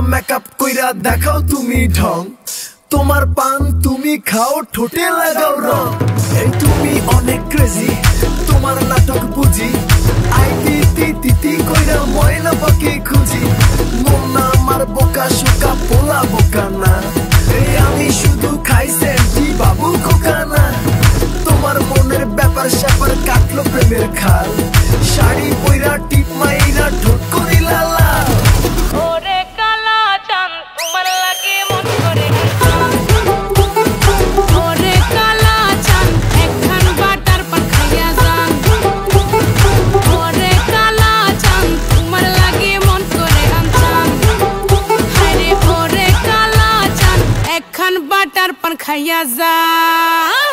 makeup কইরা দেখাও তুমি ঢং তোমার পান তুমি খাও ঠোঁটে লাগাও রং এই তুমি অনেক ক্রেজি তোমার নাটক বুঝি আইটি তিতি কইরা ময়না পাখি খুঁজি মন না আমার বোকা শোকা পোলা বোকা না এই আমি শুধু খাই সেন্টি বাবু খোকা না তোমার মনের ব্যাপার স্যাপার কাটলো প্রেমের খাল শাড়ি পইরা টিপ মাইরা ঠোঁট করিলা লাল ওরে কালা চাঁদ তোমার লাগে মন করে ওরে কালা চাঁদ একখান বাটার পান খাইয়া যান ওরে কালা চাঁদ তোমার লাগে মন করে আনছান হায়রে ওরে কালা চাঁদ একখান বাটার পান খাইয়া যান